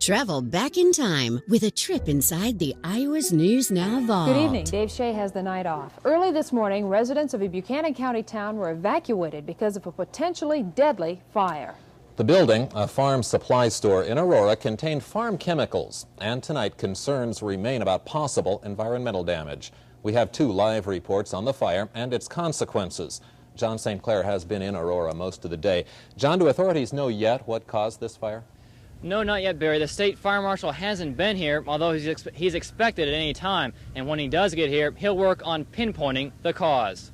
Travel back in time with a trip inside the Iowa's News Now vault. Good evening. Dave Shea has the night off. Early this morning, residents of a Buchanan County town were evacuated because of a potentially deadly fire. The building, a farm supply store in Aurora, contained farm chemicals, and tonight concerns remain about possible environmental damage. We have 2 live reports on the fire and its consequences. John St. Clair has been in Aurora most of the day. John, do authorities know yet what caused this fire? No, not yet, Barry. The state fire marshal hasn't been here, although he's expected at any time. And when he does get here, he'll work on pinpointing the cause.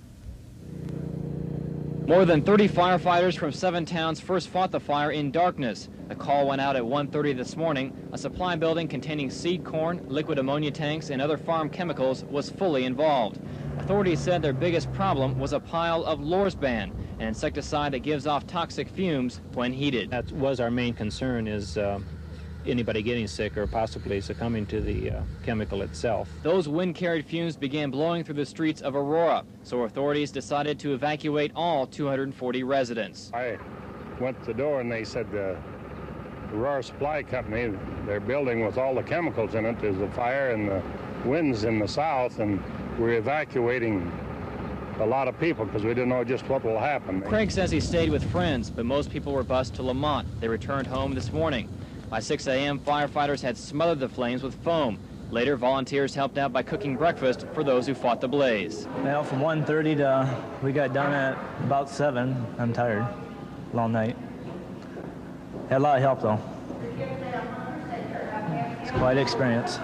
More than 30 firefighters from 7 towns first fought the fire in darkness. The call went out at 1:30 this morning. A supply building containing seed corn, liquid ammonia tanks, and other farm chemicals was fully involved. Authorities said their biggest problem was a pile of Lorsban, an insecticide that gives off toxic fumes when heated. That was our main concern, is anybody getting sick or possibly succumbing to the chemical itself. Those wind-carried fumes began blowing through the streets of Aurora, so authorities decided to evacuate all 240 residents. I went to the door and they said the Aurora Supply Company, their building with all the chemicals in it, there's a fire and the winds in the south, and we're evacuating a lot of people because we didn't know just what will happen. Craig says he stayed with friends, but most people were bused to Lamont. They returned home this morning. By 6 a.m., firefighters had smothered the flames with foam. Later, volunteers helped out by cooking breakfast for those who fought the blaze. Well, from 1:30 to we got done at about 7. I'm tired. Long night. Had a lot of help, though. It's quite an experience.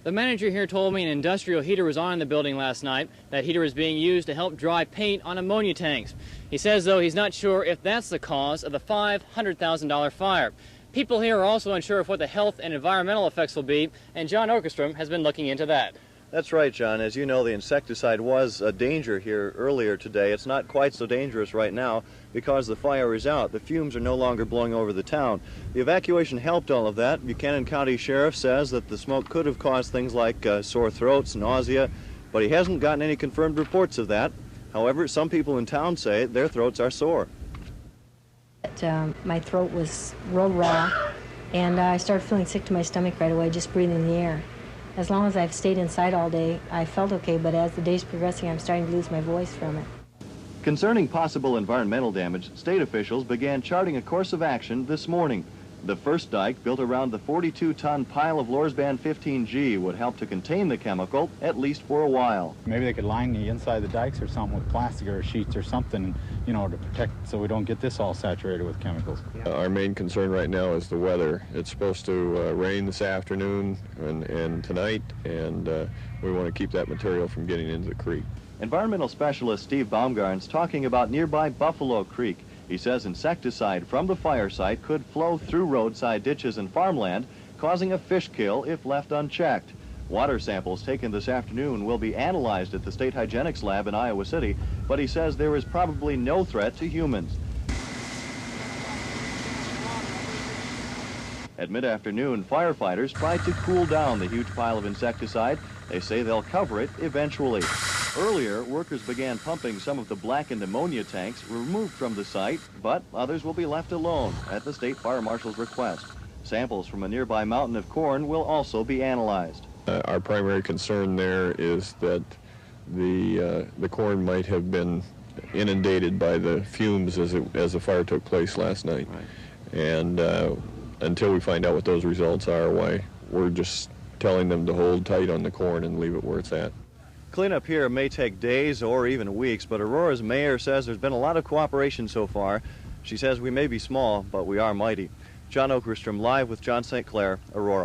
The manager here told me an industrial heater was on in the building last night. That heater is being used to help dry paint on ammonia tanks. He says, though, he's not sure if that's the cause of the $500,000 fire. People here are also unsure of what the health and environmental effects will be, and John Okerstrom has been looking into that. That's right, John. As you know, the insecticide was a danger here earlier today. It's not quite so dangerous right now because the fire is out. The fumes are no longer blowing over the town. The evacuation helped all of that. Buchanan County Sheriff says that the smoke could have caused things like sore throats, nausea, but he hasn't gotten any confirmed reports of that. However, some people in town say their throats are sore. My throat was real raw, and I started feeling sick to my stomach right away, just breathing the air. As long as I've stayed inside all day, I felt okay, but as the day's progressing, I'm starting to lose my voice from it. Concerning possible environmental damage, state officials began charting a course of action this morning. The first dike, built around the 42-ton pile of Lorsban 15G, would help to contain the chemical, at least for a while. Maybe they could line the inside of the dikes or something with plastic or sheets or something, you know, to protect so we don't get this all saturated with chemicals. Our main concern right now is the weather. It's supposed to rain this afternoon and tonight, and we want to keep that material from getting into the creek. Environmental specialist Steve Baumgart's talking about nearby Buffalo Creek. He says insecticide from the fire site could flow through roadside ditches and farmland, causing a fish kill if left unchecked. Water samples taken this afternoon will be analyzed at the State Hygienics Lab in Iowa City, but he says there is probably no threat to humans. At mid-afternoon, firefighters tried to cool down the huge pile of insecticide. They say they'll cover it eventually. Earlier, workers began pumping some of the blackened ammonia tanks removed from the site, but others will be left alone at the state fire marshal's request. Samples from a nearby mountain of corn will also be analyzed. Our primary concern there is that the corn might have been inundated by the fumes as the fire took place last night. Right. And until we find out what those results are, why we're just telling them to hold tight on the corn and leave it where it's at. Cleanup here may take days or even weeks, but Aurora's mayor says there's been a lot of cooperation so far. She says we may be small, but we are mighty. John Okerstrom live with John St. Clair, Aurora.